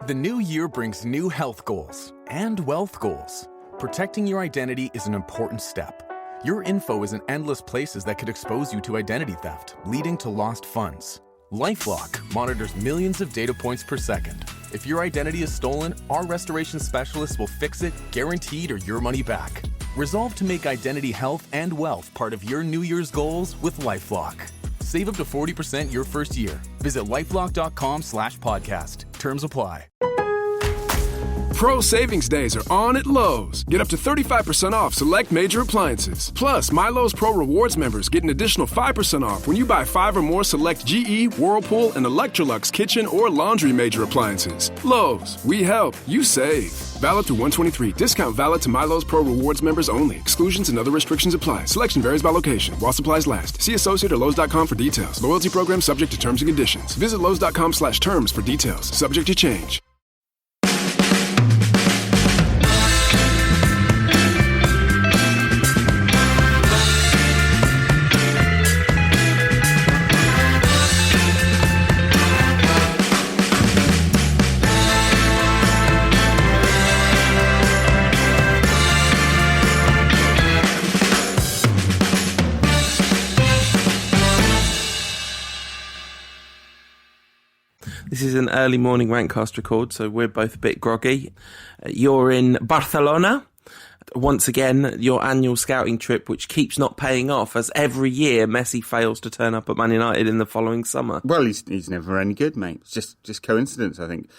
The new year brings new health goals and wealth goals. Protecting your identity is an important step. Your info is in endless places that could expose you to identity theft, leading to lost funds. LifeLock monitors millions of data points per second. If your identity is stolen, our restoration specialists will fix it, guaranteed, or your money back. Resolve to make identity health and wealth part of your New Year's goals with LifeLock. Save up to 40% your first year. Visit lifelock.com/podcast. Terms apply. Pro Savings Days are on at Lowe's. Get up to 35% off select major appliances. Plus, My Lowe's Pro Rewards members get an additional 5% off when you buy 5 or more select GE, Whirlpool, and Electrolux kitchen or laundry major appliances. Lowe's, we help, you save. Valid through 123. Discount valid to My Lowe's Pro Rewards members only. Exclusions and other restrictions apply. Selection varies by location while supplies last. See associate or Lowes.com for details. Loyalty program subject to terms and conditions. Visit Lowes.com/terms for details. Subject to change. This is an early morning Rankcast record, so we're both a bit groggy. You're in Barcelona. Once again, your annual scouting trip, which keeps not paying off, as every year Messi fails to turn up at Man United in the following summer. Well, he's never any good, mate. It's just coincidence, I think.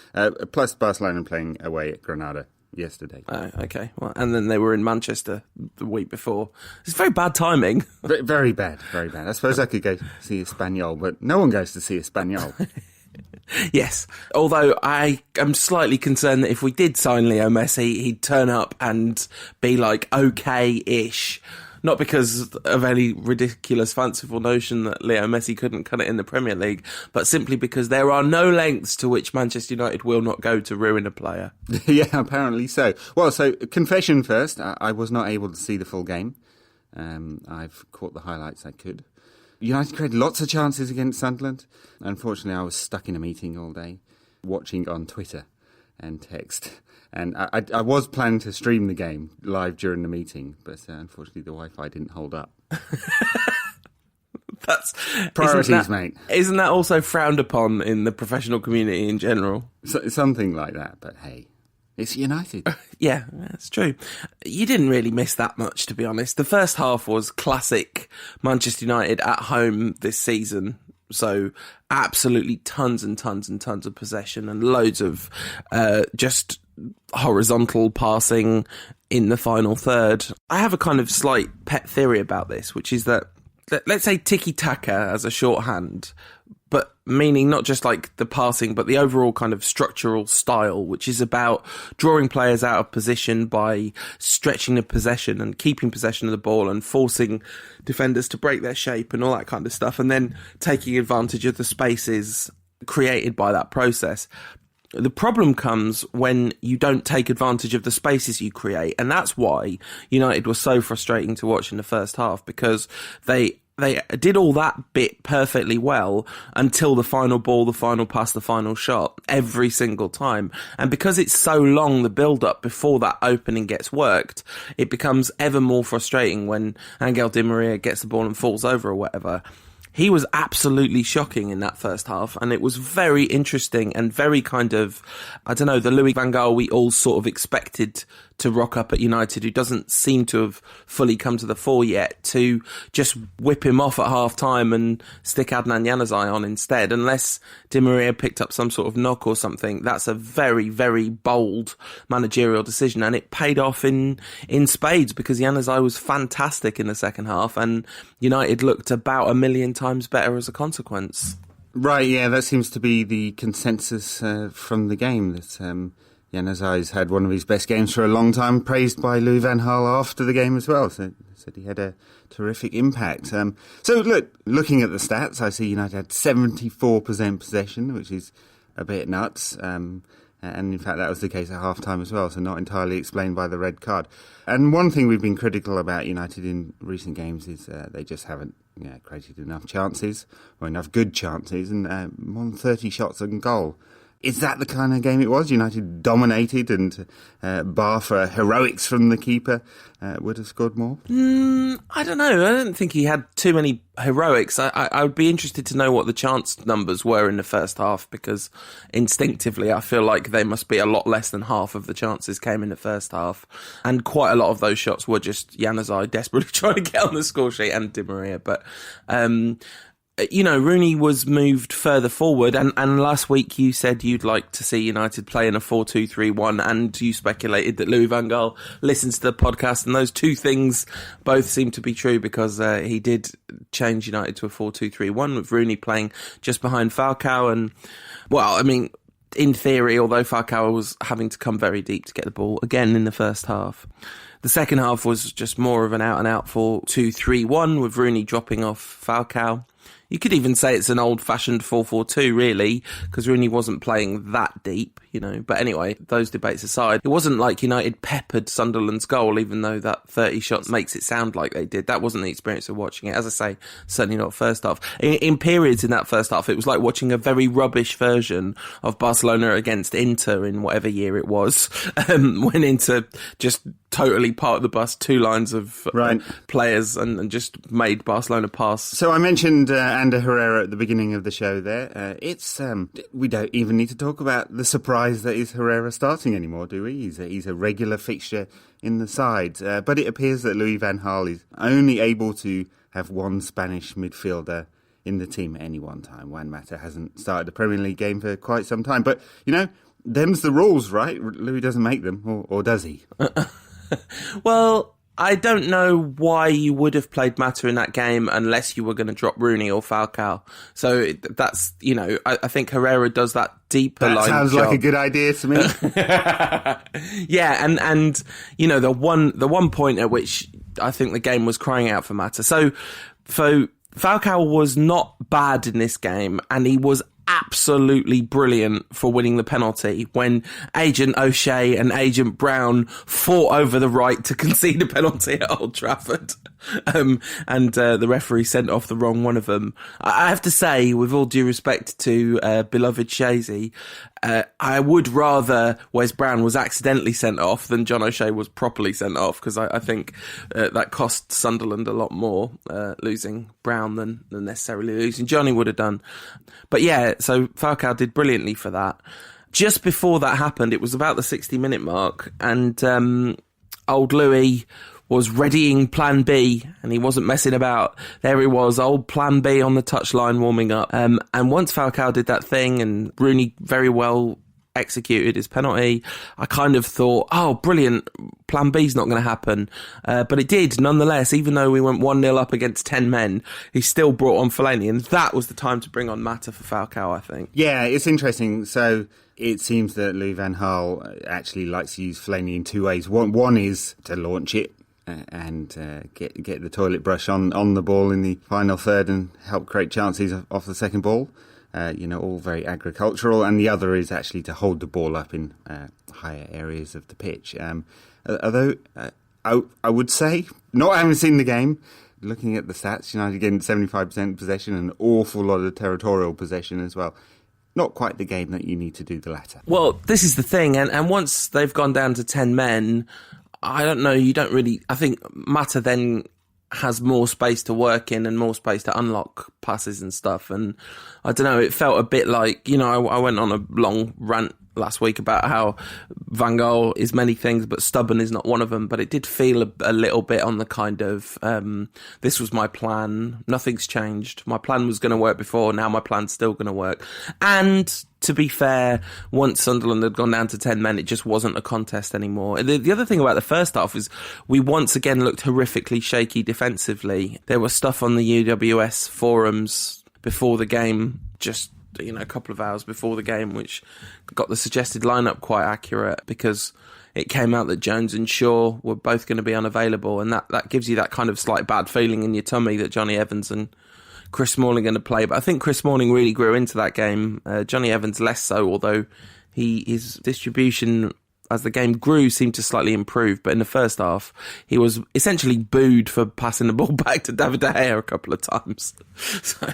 Plus Barcelona playing away at Granada yesterday. Oh, okay. Well, and then they were in Manchester the week before. It's very bad timing. Very bad, very bad. I suppose I could go see Espanyol, but no one goes to see Espanyol. Yes, although I am slightly concerned that if we did sign Leo Messi, he'd turn up and be like okay-ish. Not because of any ridiculous fanciful notion that Leo Messi couldn't cut it in the Premier League, but simply because there are no lengths to which Manchester United will not go to ruin a player. Yeah, apparently so. Well, so confession first, I was not able to see the full game. I've caught the highlights I could. United created lots of chances against Sunderland. Unfortunately, I was stuck in a meeting all day, watching on Twitter and text. And I was planning to stream the game live during the meeting, but unfortunately the Wi-Fi didn't hold up. That's priorities, mate. Isn't that also frowned upon in the professional community in general? Something like that, but hey. It's United. Yeah, that's true. You didn't really miss that much, to be honest. The first half was classic Manchester United at home this season. So absolutely tons and tons and tons of possession and loads of just horizontal passing in the final third. I have a kind of slight pet theory about this, which is that, let's say tiki-taka as a shorthand, but meaning not just like the passing, but the overall kind of structural style, which is about drawing players out of position by stretching the possession and keeping possession of the ball and forcing defenders to break their shape and all that kind of stuff, and then taking advantage of the spaces created by that process. The problem comes when you don't take advantage of the spaces you create, and that's why United was so frustrating to watch in the first half, because they did all that bit perfectly well until the final ball, the final pass, the final shot, every single time. And because it's so long, the build-up before that opening gets worked, it becomes ever more frustrating when Angel Di Maria gets the ball and falls over or whatever. He was absolutely shocking in that first half, and it was very interesting and very kind of, I don't know, the Louis van Gaal we all sort of expected to rock up at United, who doesn't seem to have fully come to the fore yet, to just whip him off at half-time and stick Adnan Januzaj on instead. Unless Di Maria picked up some sort of knock or something, that's a very, very bold managerial decision, and it paid off in spades, because Januzaj was fantastic in the second half, and United looked about 1,000,000 times better as a consequence. Right, yeah, that seems to be the consensus from the game, that Januzaj's had one of his best games for a long time, praised by Louis van Gaal after the game as well. So said he had a terrific impact. So look, looking at the stats, I see United had 74% possession, which is a bit nuts. And in fact, that was the case at half-time as well, so not entirely explained by the red card. And one thing we've been critical about United in recent games is they just haven't created enough chances, or enough good chances, and more than 30 shots on goal. Is that the kind of game it was? United dominated, and bar for heroics from the keeper, would have scored more? I don't know. I don't think he had too many heroics. I would be interested to know what the chance numbers were in the first half, because instinctively I feel like they must be a lot less than half of the chances came in the first half. And quite a lot of those shots were just Januzaj desperately trying to get on the score sheet, and Di Maria. But Rooney was moved further forward, and last week you said you'd like to see United play in a 4-2-3-1, and you speculated that Louis van Gaal listens to the podcast, and those two things both seem to be true, because he did change United to a 4-2-3-1 with Rooney playing just behind Falcao. And, well, I mean, in theory, although Falcao was having to come very deep to get the ball again in the first half, the second half was just more of an out-and-out 4-2-3-1 with Rooney dropping off Falcao. You could even say it's an old-fashioned 4-4-2, really, because Rooney wasn't playing that deep, But anyway, those debates aside, it wasn't like United peppered Sunderland's goal, even though that 30 shots makes it sound like they did. That wasn't the experience of watching it. As I say, certainly not first half. In periods in that first half, it was like watching a very rubbish version of Barcelona against Inter in whatever year it was, when Inter just totally parked the bus, two lines of players, and just made Barcelona pass. So I mentioned Ander Herrera at the beginning of the show there. We don't even need to talk about the surprise that is Herrera starting anymore, do we? He's a regular fixture in the side. But it appears that Louis van Gaal is only able to have one Spanish midfielder in the team at any one time. Juan Mata hasn't started a Premier League game for quite some time. But, them's the rules, right? Louis doesn't make them, or does he? Well, I don't know why you would have played Mata in that game unless you were going to drop Rooney or Falcao. So that's, I think Herrera does that deeper line job. That sounds like a good idea to me. Yeah, and the one point at which I think the game was crying out for Mata. So Falcao was not bad in this game, and he was absolutely brilliant for winning the penalty when Agent O'Shea and Agent Brown fought over the right to concede a penalty at Old Trafford. And the referee sent off the wrong one of them. I have to say, with all due respect to beloved Shazy, I would rather Wes Brown was accidentally sent off than John O'Shea was properly sent off, because I think that cost Sunderland a lot more, losing Brown than necessarily losing Johnny would have done. But yeah, so Falcao did brilliantly for that. Just before that happened, it was about the 60-minute mark, and old Louis was readying plan B, and he wasn't messing about. There he was, old plan B on the touchline warming up. And once Falcao did that thing and Rooney very well executed his penalty, I kind of thought, oh, brilliant, plan B's not going to happen. But it did, nonetheless. Even though we went 1-0 up against 10 men, he still brought on Fellaini, and that was the time to bring on Mata for Falcao, I think. Yeah, it's interesting. So it seems that Louis van Gaal actually likes to use Fellaini in two ways. One is to launch it and get the toilet brush on the ball in the final third and help create chances off the second ball. All very agricultural. And the other is actually to hold the ball up in higher areas of the pitch. Although I would say, not having seen the game, looking at the stats, United getting 75% possession and an awful lot of territorial possession as well. Not quite the game that you need to do the latter. Well, this is the thing. And once they've gone down to 10 men, I don't know, I think Mata then has more space to work in and more space to unlock passes and stuff. And I don't know, it felt a bit like, I went on a long rant last week about how Van Gaal is many things, but stubborn is not one of them. But it did feel a little bit on the kind of, this was my plan, nothing's changed. My plan was going to work before, now my plan's still going to work. And to be fair, once Sunderland had gone down to 10 men, it just wasn't a contest anymore. The other thing about the first half is we once again looked horrifically shaky defensively. There was stuff on the UWS forums before the game, just a couple of hours before the game, which got the suggested lineup quite accurate, because it came out that Jones and Shaw were both going to be unavailable, and that gives you that kind of slight bad feeling in your tummy that Johnny Evans and Chris Smalling are going to play. But I think Chris Smalling really grew into that game. Johnny Evans less so, although his distribution as the game grew seemed to slightly improve. But in the first half, he was essentially booed for passing the ball back to David De Gea a couple of times. So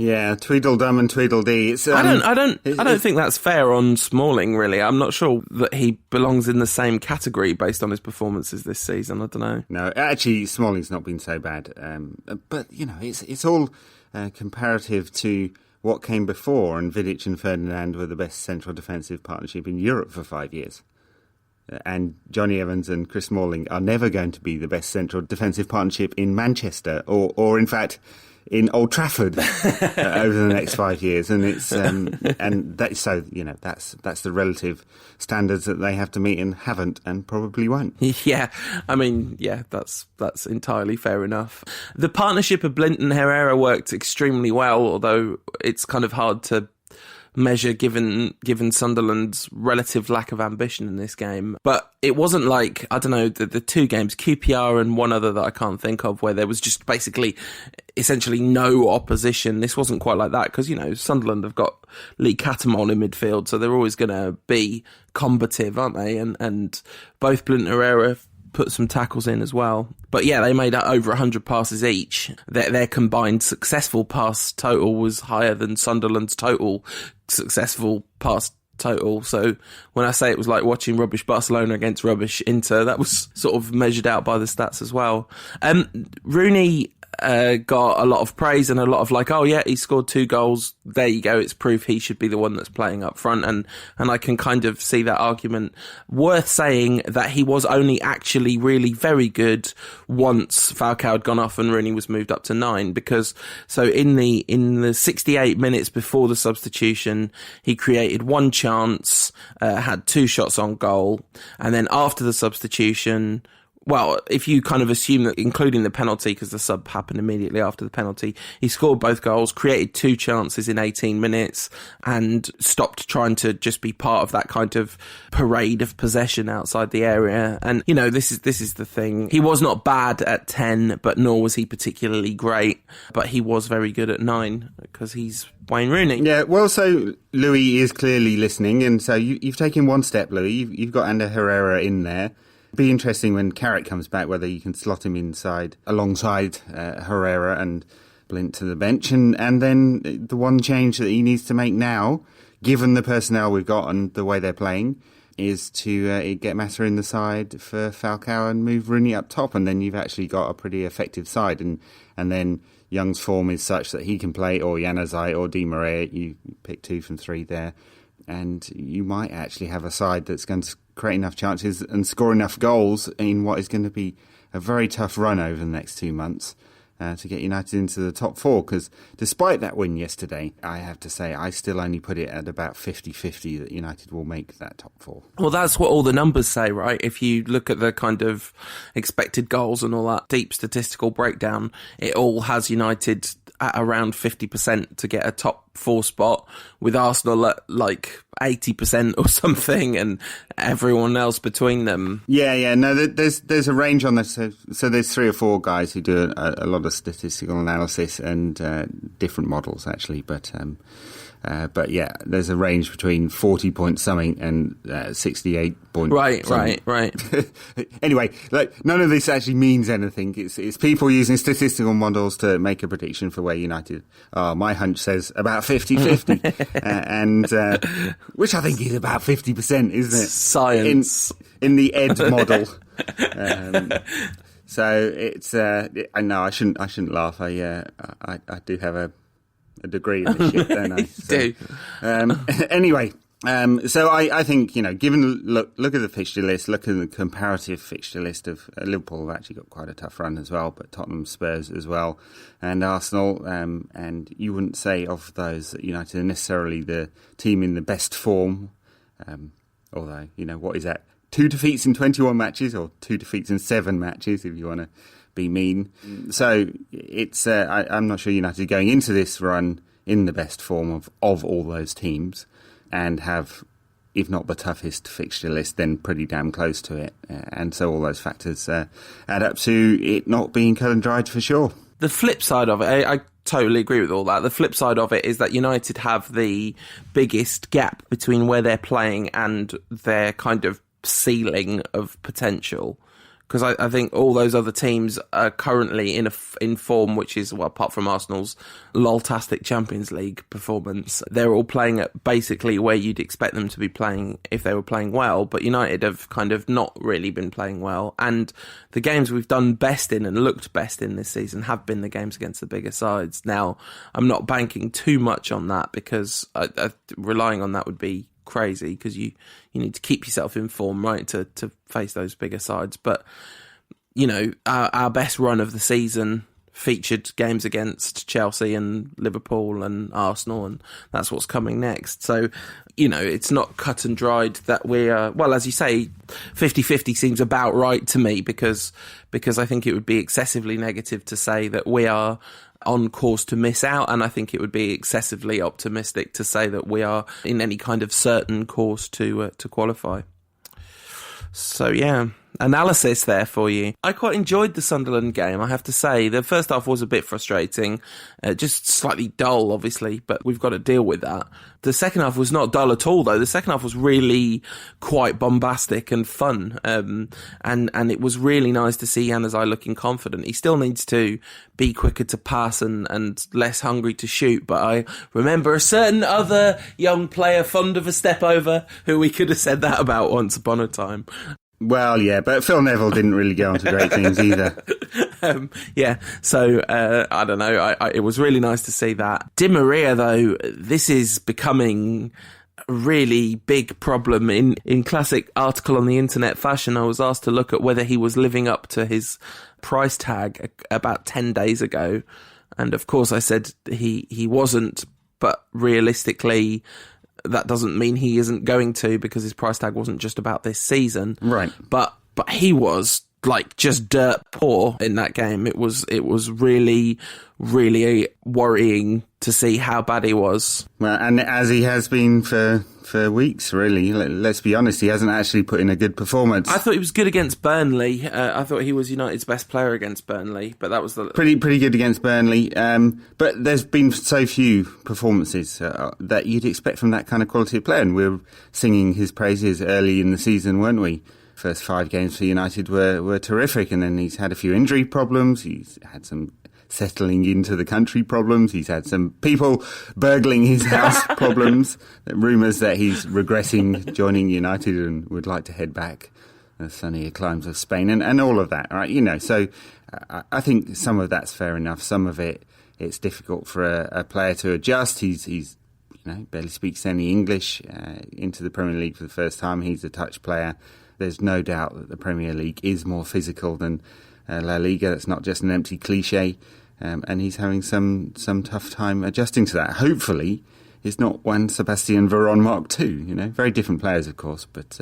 Yeah, Tweedledum and Tweedledee. It's, I don't think that's fair on Smalling, really. I'm not sure that he belongs in the same category based on his performances this season. I don't know. No, actually, Smalling's not been so bad. But, it's all comparative to what came before, and Vidic and Ferdinand were the best central defensive partnership in Europe for 5 years. And Johnny Evans and Chris Smalling are never going to be the best central defensive partnership in Manchester, or in fact, in Old Trafford over the next 5 years, and it's and that's the relative standards that they have to meet and haven't, and probably won't. Yeah, I mean, that's entirely fair enough. The partnership of Blint and Herrera worked extremely well, although it's kind of hard to measure given Sunderland's relative lack of ambition in this game. But it wasn't like, I don't know, the two games, QPR and one other that I can't think of, where there was just basically essentially no opposition. This wasn't quite like that because, Sunderland have got Lee Catamol in midfield, so they're always going to be combative, aren't they? And both Blint and Herrera put some tackles in as well. But yeah, they made over 100 passes each. Their combined successful pass total was higher than Sunderland's total successful pass total. So when I say it was like watching rubbish Barcelona against rubbish Inter, that was sort of measured out by the stats as well. Rooney got a lot of praise and a lot of he scored 2 goals. There you go. It's proof he should be the one that's playing up front. And I can kind of see that argument. Worth saying that he was only actually really very good once Falcao had gone off and Rooney was moved up to 9, because so in the 68 minutes before the substitution, he created 1 chance, had 2 shots on goal. And then after the substitution, well, if you kind of assume that, including the penalty, because the sub happened immediately after the penalty, he scored both goals, created 2 chances in 18 minutes, and stopped trying to just be part of that kind of parade of possession outside the area. And, this is the thing. He was not bad at 10, but nor was he particularly great. But he was very good at 9, because he's Wayne Rooney. Yeah, well, so Louis is clearly listening, and so you've taken one step, Louis. You've got Ander Herrera in there. Be interesting when Carrick comes back, whether you can slot him inside alongside Herrera and Blint to the bench. And then the one change that he needs to make now, given the personnel we've got and the way they're playing, is to get Mata in the side for Falcao and move Rooney up top. And then you've actually got a pretty effective side. And then Young's form is such that he can play, or Januzaj or Di Maria. You pick 2 from 3 there. And you might actually have a side that's going to create enough chances and score enough goals in what is going to be a very tough run over the next 2 months to get United into the top 4. Because despite that win yesterday, I have to say I still only put it at about 50-50 that United will make that top 4. Well, that's what all the numbers say, right? If you look at the kind of expected goals and all that deep statistical breakdown, it all has United at around 50% to get a top 4 spot, with Arsenal at like 80% or something, and everyone else between them. Yeah. No, there's a range on this. So there's 3 or 4 guys who do a lot of statistical analysis and different models actually, but yeah, there's a range between 40 point something and 68 point something. Right. Anyway, none of this actually means anything. It's people using statistical models to make a prediction for where United are. My hunch says about 50-50, and which I think is about 50%, isn't it? Science in the Ed model. So it's I know I shouldn't laugh. I do have a degree in this shit, don't I? So, anyway, so I think, given look at the fixture list, look at the comparative fixture list of Liverpool have actually got quite a tough run as well, but Tottenham, Spurs as well, and Arsenal, and you wouldn't say of those that United are necessarily the team in the best form, although, what is that? 2 defeats in 21 matches, or 2 defeats in 7 matches, if you want to be mean. So it's I'm not sure United are going into this run in the best form of all those teams, and have, if not the toughest fixture list, then pretty damn close to it. And so all those factors add up to it not being cut and dried for sure. The flip side of it, I totally agree with all that. The flip side of it is that United have the biggest gap between where they're playing and their kind of ceiling of potential. because I think all those other teams are currently in form, which is, well, apart from Arsenal's lol-tastic Champions League performance, they're all playing at basically where you'd expect them to be playing if they were playing well, but United have kind of not really been playing well, and the games we've done best in and looked best in this season have been the games against the bigger sides. Now, I'm not banking too much on that, because relying on that would be crazy, because you need to keep yourself in form, right, to face those bigger sides. But our best run of the season featured games against Chelsea and Liverpool and Arsenal, and that's what's coming next. So it's not cut and dried that we are, well, as you say, 50-50 seems about right to me, because I think it would be excessively negative to say that we are on course to miss out, and I think it would be excessively optimistic to say that we are in any kind of certain course to qualify. So yeah, analysis there for you. I quite enjoyed the Sunderland game, I have to say. The first half was a bit frustrating, just slightly dull, obviously, but we've got to deal with that. The second half was not dull at all, though. The second half was really quite bombastic and fun, and it was really nice to see Januzaj looking confident. He still needs to be quicker to pass and less hungry to shoot, but I remember a certain other young player fond of a step over who we could have said that about once upon a time. Well, yeah, but Phil Neville didn't really go on to great things either. So I don't know. It was really nice to see that. Di Maria, though, this is becoming a really big problem. In classic article on the internet fashion, I was asked to look at whether he was living up to his price tag about 10 days ago. And of course I said he wasn't, but realistically, that doesn't mean he isn't going to, because his price tag wasn't just about this season. Right. But he was like just dirt poor in that game. It was really, really worrying to see how bad he was. Well, and as he has been for weeks, really. Let's be honest, he hasn't actually put in a good performance. I thought he was good against Burnley. I thought he was United's best player against Burnley, but that was pretty good against Burnley. But there's been so few performances that you'd expect from that kind of quality of player, and we were singing his praises early in the season, weren't we? First 5 games for United were terrific, and then he's had a few injury problems. He's had some settling into the country problems. He's had some people burgling his house problems. Rumours that he's regressing joining United and would like to head back the sunnier climes of Spain and all of that, right? So I think some of that's fair enough. Some of it's difficult for a player to adjust. He's barely speaks any English into the Premier League for the first time. He's a touch player. There's no doubt that the Premier League is more physical than La Liga. That's not just an empty cliche. And he's having some tough time adjusting to that. Hopefully, it's not Juan Sebastian Veron Mark II. Very different players, of course, but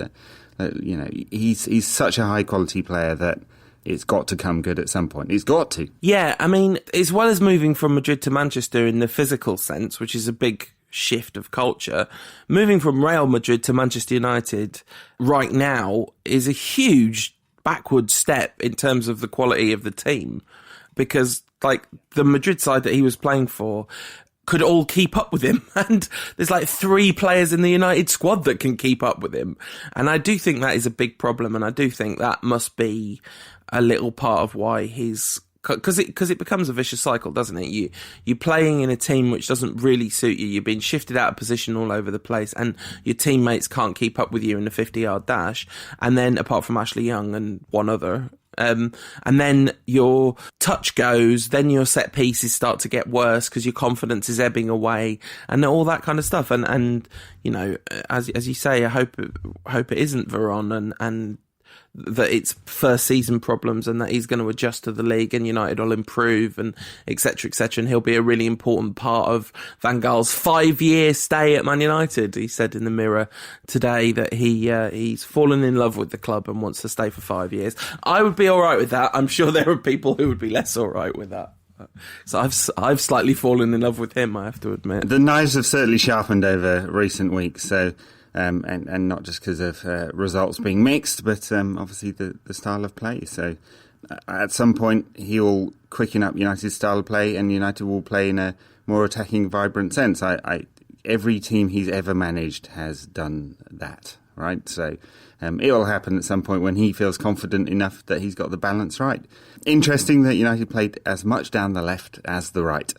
he's such a high quality player that it's got to come good at some point. It's got to. Yeah, I mean, as well as moving from Madrid to Manchester in the physical sense, which is a big shift of culture, moving from Real Madrid to Manchester United right now is a huge backward step in terms of the quality of the team, because the Madrid side that he was playing for could all keep up with him, and there's 3 players in the United squad that can keep up with him, and I do think that is a big problem, and I do think that must be a little part of why he's, because it becomes a vicious cycle, doesn't it? You're playing in a team which doesn't really suit you. You're being shifted out of position all over the place, and your teammates can't keep up with you in a 50-yard dash. And then, apart from Ashley Young and one other, and then your touch goes, then your set pieces start to get worse because your confidence is ebbing away, and all that kind of stuff. And as you say, I hope it isn't Veron and that it's first season problems, and that he's going to adjust to the league and United will improve, and etc, and he'll be a really important part of Van Gaal's 5-year stay at Man United. He said in the Mirror today that he's fallen in love with the club and wants to stay for 5 years. I would be all right with that. I'm sure there are people who would be less all right with that. So I've slightly fallen in love with him, I have to admit. The knives have certainly sharpened over recent weeks, so and not just because of results being mixed, but obviously the style of play. So at some point he'll quicken up United's style of play, and United will play in a more attacking, vibrant sense. Every team he's ever managed has done that, right? So it will happen at some point when he feels confident enough that he's got the balance right. Interesting that United played as much down the left as the right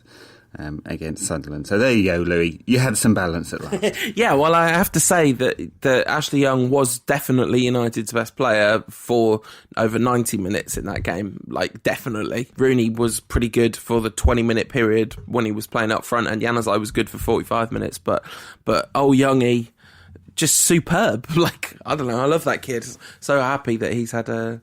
against Sunderland. So there you go, Louis. You had some balance at last. Yeah, well, I have to say that Ashley Young was definitely United's best player for over 90 minutes in that game. Like, definitely. Rooney was pretty good for the 20-minute period when he was playing up front, and Januzaj was good for 45 minutes. But Youngie, just superb. Like, I don't know, I love that kid. So happy that he's had a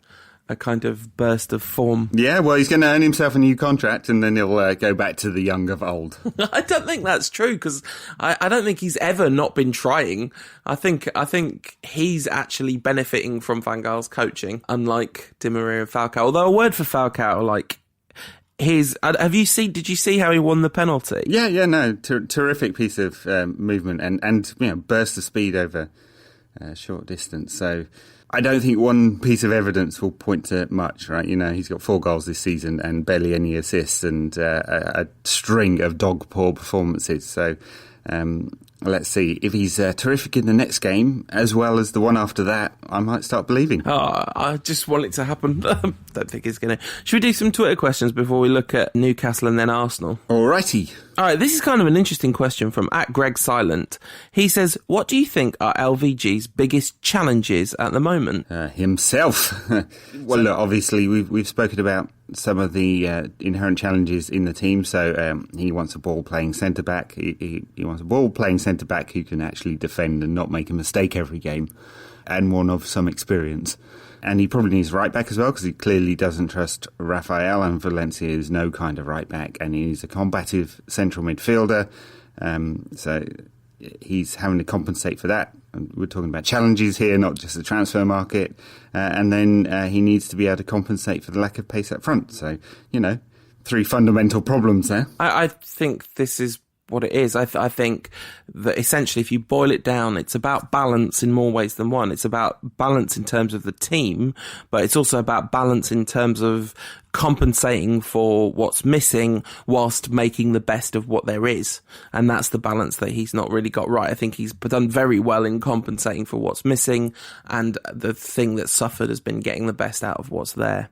kind of burst of form. Yeah, well, he's going to earn himself a new contract and then he'll go back to the Young of old. I don't think that's true, because I don't think he's ever not been trying. I think he's actually benefiting from Van Gaal's coaching, unlike Di Maria and Falcao. Although a word for Falcao, like, did you see how he won the penalty? Yeah, no, terrific piece of movement and burst of speed over short distance. So I don't think one piece of evidence will point to much, right? He's got 4 goals this season and barely any assists and a string of dog-poor performances. So let's see. If he's terrific in the next game, as well as the one after that, I might start believing. Oh, I just want it to happen. Don't think it's going to. Should we do some Twitter questions before we look at Newcastle and then Arsenal? Alrighty. All right, this is kind of an interesting question from @GregSilent. He says, what do you think are LVG's biggest challenges at the moment? Himself. Well, look, obviously we've spoken about some of the inherent challenges in the team. So he wants a ball-playing centre-back. He wants a ball-playing centre-back who can actually defend and not make a mistake every game, and one of some experience. And he probably needs a right-back as well, because he clearly doesn't trust Rafael, and Valencia is no kind of right-back, and he's a combative central midfielder. So he's having to compensate for that. And we're talking about challenges here, not just the transfer market. And then he needs to be able to compensate for the lack of pace up front. So, 3 fundamental problems there. I think this is what it is. I think that essentially, if you boil it down, it's about balance in more ways than one. It's about balance in terms of the team, but it's also about balance in terms of compensating for what's missing whilst making the best of what there is. And that's the balance that he's not really got right. I think he's done very well in compensating for what's missing, and the thing that suffered has been getting the best out of what's there.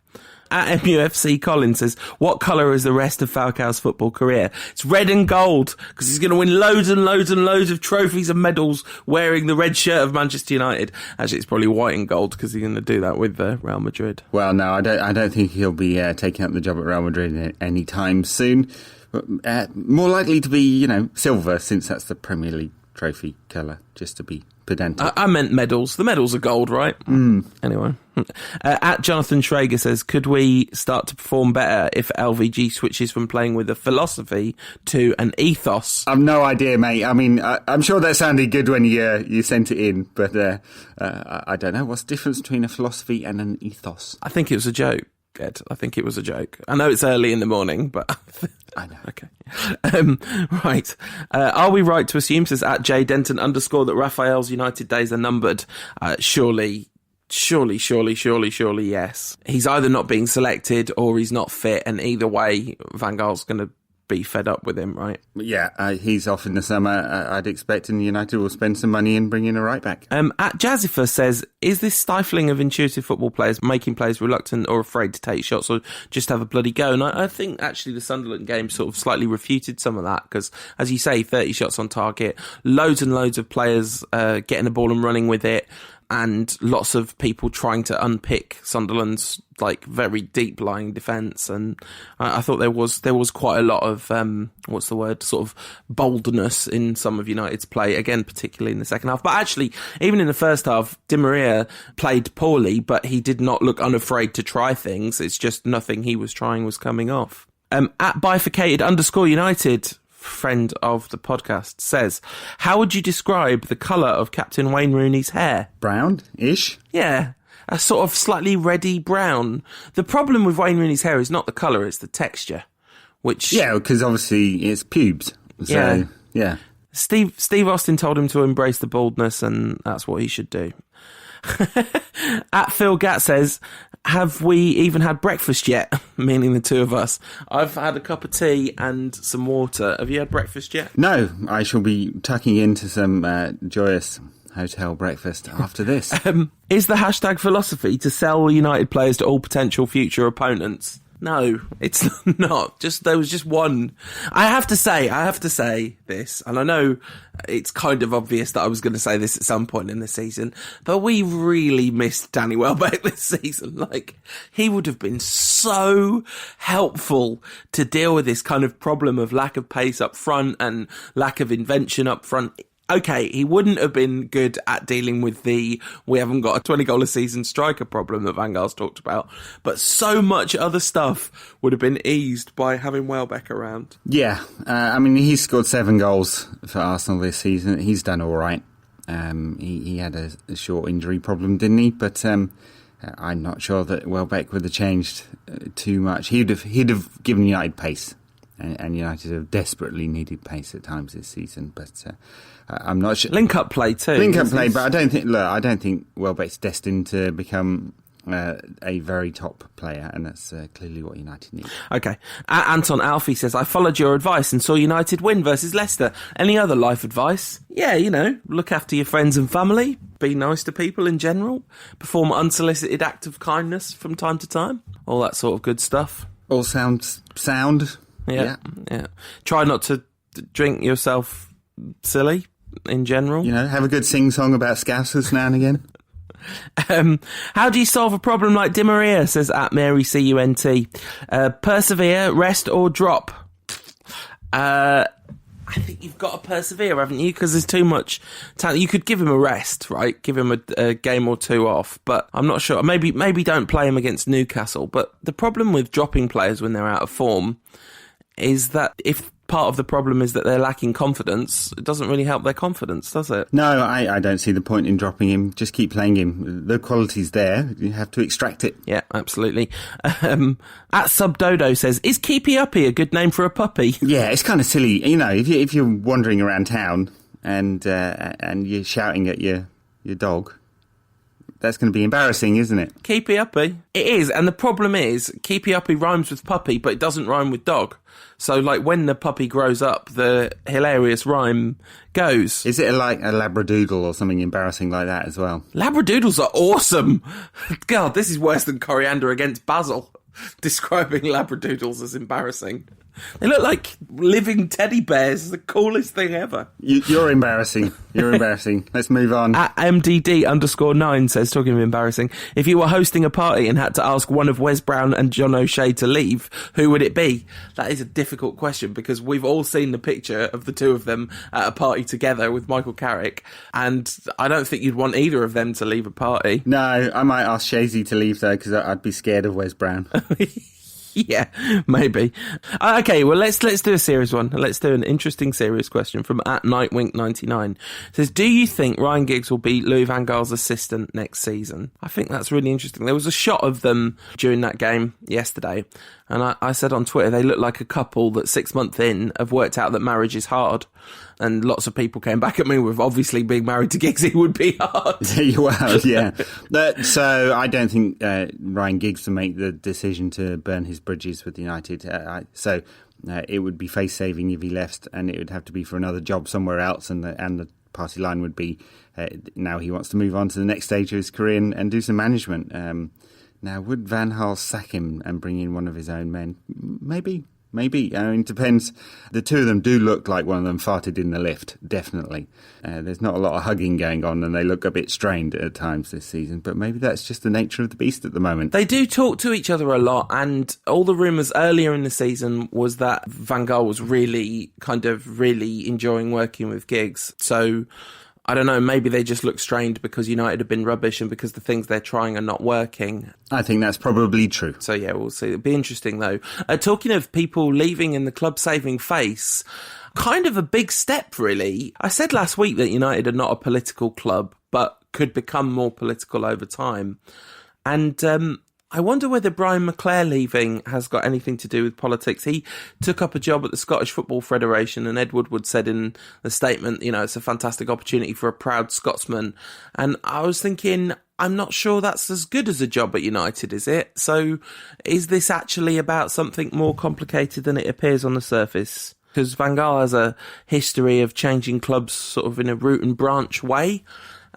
At MUFC Colin says, what colour is the rest of Falcao's football career? It's red and gold, because he's going to win loads and loads and loads of trophies and medals wearing the red shirt of Manchester United. Actually, it's probably white and gold, because he's going to do that with Real Madrid. Well, no, I don't think he'll be taking up the job at Real Madrid anytime soon. More likely to be, silver, since that's the Premier League trophy colour, just to be pedantic. I meant medals. The medals are gold, right? Anyway. At Jonathan Schrager says, could we start to perform better if LVG switches from playing with a philosophy to an ethos? I've no idea, mate. I mean, I'm sure that sounded good when you sent it in, but I don't know. What's the difference between a philosophy and an ethos? I think it was a joke, Ed. I think it was a joke. I know it's early in the morning, but I know. Okay. Right. Are we right to assume, says at @JDenton_, that Raphael's United days are numbered? Surely, yes. He's either not being selected or he's not fit, and either way, Van Gaal's going to be fed up with him, right? Yeah, he's off in the summer, I'd expect, and United will spend some money and bring in a right back. At Jazzifer says, is this stifling of intuitive football players making players reluctant or afraid to take shots or just have a bloody go? And I think actually the Sunderland game sort of slightly refuted some of that, because as you say, 30 shots on target, loads and loads of players getting the ball and running with it, and lots of people trying to unpick Sunderland's very deep lying defence. And I thought there was quite a lot of sort of boldness in some of United's play, again particularly in the second half. But actually, even in the first half, Di Maria played poorly, but he did not look unafraid to try things. It's just nothing he was trying was coming off. At bifurcated_United, friend of the podcast, says, how would you describe the colour of Captain Wayne Rooney's hair? Brown-ish? Yeah, a sort of slightly reddy brown. The problem with Wayne Rooney's hair is not the colour, it's the texture, which... Yeah, because obviously it's pubes. So, yeah. Steve Austin told him to embrace the baldness, and that's what he should do. At Phil Gatt says, have we even had breakfast yet? Meaning the two of us. I've had a cup of tea and some water. Have you had breakfast yet? No, I shall be tucking into some joyous hotel breakfast after this. Is the hashtag philosophy to sell United players to all potential future opponents? No, it's not. There was just one. I have to say this, and I know it's kind of obvious that I was going to say this at some point in the season, but we really missed Danny Welbeck this season. Like, he would have been so helpful to deal with this kind of problem of lack of pace up front and lack of invention up front. Okay, he wouldn't have been good at dealing with we haven't got a 20-goal a season striker problem that Van Gaal's talked about, but so much other stuff would have been eased by having Welbeck around. Yeah, I mean, he's scored 7 goals for Arsenal this season. He's done all right. He had a short injury problem, didn't he? But I'm not sure that Welbeck would have changed too much. He'd have given United pace, and United have desperately needed pace at times this season, but I'm not sure. Link-up play too. Link-up play, but I don't think Welbeck's destined to become a very top player, and that's clearly what United need. Okay. Anton Alfie says, I followed your advice and saw United win versus Leicester. Any other life advice? Yeah, look after your friends and family, be nice to people in general, perform unsolicited act of kindness from time to time, all that sort of good stuff. All sounds sound. Yeah. Try not to drink yourself silly in general. Have a good sing-song about Scousers now and again. How do you solve a problem like Di Maria, says at Mary CUNT? Persevere, rest or drop? I think you've got to persevere, haven't you? Because there's too much talent. You could give him a rest, right? Give him a game or two off, but I'm not sure. Maybe don't play him against Newcastle. But the problem with dropping players when they're out of form is that if part of the problem is that they're lacking confidence, it doesn't really help their confidence, does it? No, I don't see the point in dropping him. Just keep playing him. The quality's there. You have to extract it. Yeah, absolutely. At Subdodo says, is Keepy Uppy a good name for a puppy? Yeah, it's kind of silly. If you're wandering around town and you're shouting at your dog, that's going to be embarrassing, isn't it? Keepy Uppy. It is, and the problem is, Keepy Uppy rhymes with puppy, but it doesn't rhyme with dog. So, when the puppy grows up, the hilarious rhyme goes. Is it like a Labradoodle or something embarrassing like that as well? Labradoodles are awesome. God, this is worse than Coriander against Basil, describing Labradoodles as embarrassing. They look like living teddy bears. The coolest thing ever. You're embarrassing. You're embarrassing. Let's move on. At MDD_9 says, talking of embarrassing, if you were hosting a party and had to ask one of Wes Brown and John O'Shea to leave, who would it be? That is a difficult question because we've all seen the picture of the two of them at a party together with Michael Carrick, and I don't think you'd want either of them to leave a party. No, I might ask Shazy to leave though because I'd be scared of Wes Brown. Yeah, maybe. Okay, well, let's do a serious one. Let's do an interesting, serious question from at Nightwink99. It says, do you think Ryan Giggs will be Louis van Gaal's assistant next season? I think that's really interesting. There was a shot of them during that game yesterday, and I said on Twitter they look like a couple that 6 months in have worked out that marriage is hard. And lots of people came back at me with obviously being married to Giggs, it would be hard. Well, yeah. So I don't think Ryan Giggs will make the decision to burn his bridges with United. It would be face-saving if he left, and it would have to be for another job somewhere else. And the party line would be now he wants to move on to the next stage of his career and do some management. Now, would Van Gaal sack him and bring in one of his own men? Maybe. I mean, it depends. The two of them do look like one of them farted in the lift, definitely. There's not a lot of hugging going on and they look a bit strained at times this season, but maybe that's just the nature of the beast at the moment. They do talk to each other a lot, and all the rumours earlier in the season was that Van Gaal was really enjoying working with Giggs. So I don't know, maybe they just look strained because United have been rubbish and because the things they're trying are not working. I think that's probably true. So yeah, we'll see. It'll be interesting though. Talking of people leaving in the club saving face, kind of a big step really. I said last week that United are not a political club, but could become more political over time. And I wonder whether Brian McClare leaving has got anything to do with politics. He took up a job at the Scottish Football Federation, and Ed Woodward said in the statement, it's a fantastic opportunity for a proud Scotsman. And I was thinking, I'm not sure that's as good as a job at United, is it? So is this actually about something more complicated than it appears on the surface? Because Van Gaal has a history of changing clubs sort of in a root and branch way.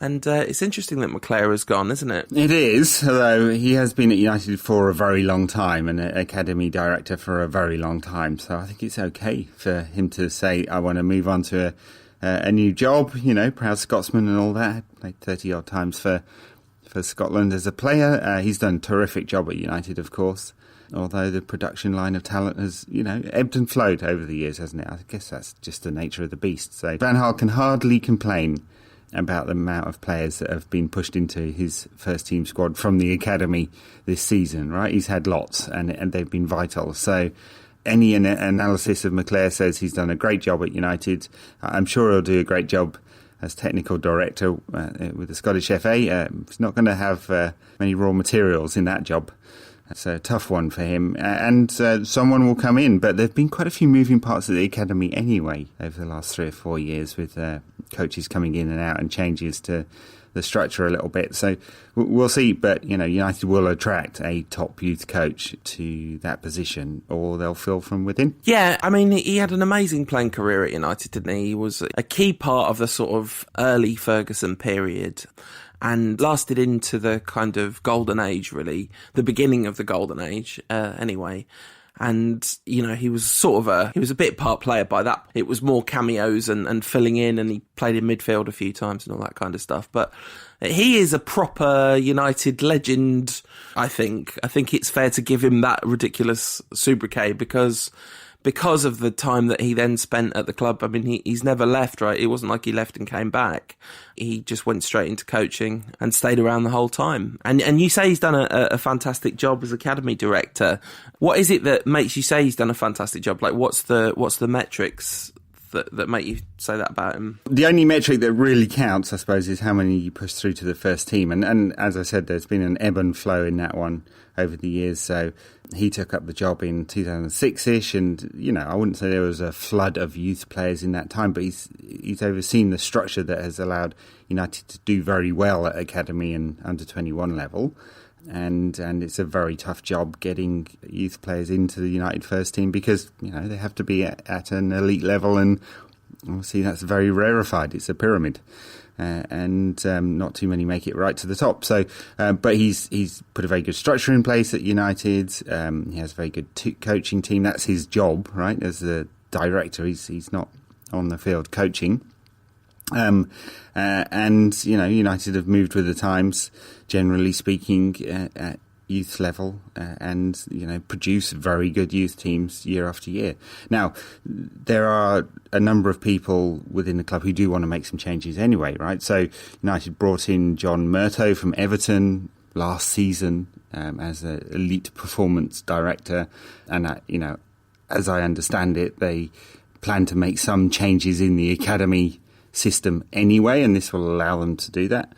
And it's interesting that McClare has gone, isn't it? It is, although he has been at United for a very long time and an academy director for a very long time. So I think it's okay for him to say, I want to move on to a new job, proud Scotsman and all that. Played 30-odd times for Scotland as a player. He's done a terrific job at United, of course. Although the production line of talent has, ebbed and flowed over the years, hasn't it? I guess that's just the nature of the beast. So Van Gaal can hardly complain about the amount of players that have been pushed into his first team squad from the academy this season, right? He's had lots and they've been vital. So any analysis of McClare says he's done a great job at United. I'm sure he'll do a great job as technical director with the Scottish FA. He's not going to have many raw materials in that job. That's a tough one for him. And someone will come in, but there have been quite a few moving parts at the academy anyway over the last 3 or 4 years, with coaches coming in and out and changes to the structure a little bit. So we'll see. But, United will attract a top youth coach to that position, or they'll fill from within. Yeah, I mean, he had an amazing playing career at United, didn't he? He was a key part of the sort of early Ferguson period, and lasted into the kind of golden age, really, the beginning of the golden age, anyway. And, he was he was a bit part player by that. It was more cameos and filling in, and he played in midfield a few times and all that kind of stuff. But he is a proper United legend, I think. I think it's fair to give him that ridiculous sobriquet because of the time that he then spent at the club. I mean, he's never left, right? It wasn't like he left and came back. He just went straight into coaching and stayed around the whole time. And you say he's done a fantastic job as academy director. What is it that makes you say he's done a fantastic job? Like, what's the metrics that make you say that about him? The only metric that really counts, I suppose, is how many you push through to the first team. And as I said, there's been an ebb and flow in that one over the years. So he took up the job in 2006-ish, and, I wouldn't say there was a flood of youth players in that time, but he's overseen the structure that has allowed United to do very well at academy and under-21 level. And it's a very tough job getting youth players into the United first team, because, they have to be at an elite level, and obviously that's very rarefied. It's a pyramid. And not too many make it right to the top. So, but he's put a very good structure in place at United. He has a very good coaching team. That's his job, right? As the director, he's not on the field coaching. And United have moved with the times, generally speaking, at youth level, and produce very good youth teams year after year. Now, there are a number of people within the club who do want to make some changes anyway, right? So United brought in John Murtough from Everton last season as an elite performance director, and as I understand it, they plan to make some changes in the academy system anyway, and this will allow them to do that.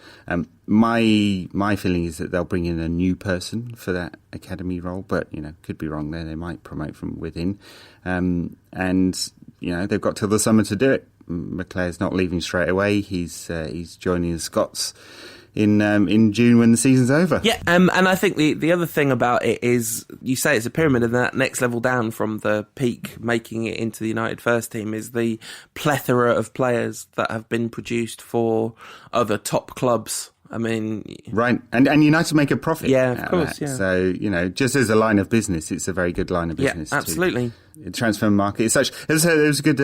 My feeling is that they'll bring in a new person for that academy role, but could be wrong there. They might promote from within, and they've got till the summer to do it. McClare's not leaving straight away. He's joining the Scots in June when the season's over. Yeah, and I think the other thing about it is, you say it's a pyramid, and that next level down from the peak, making it into the United first team, is the plethora of players that have been produced for other top clubs. I mean, right, and United make a profit. Yeah, of course. Yeah. So just as a line of business, it's a very good line of business. Yeah, absolutely. The transfer market is such. There was a good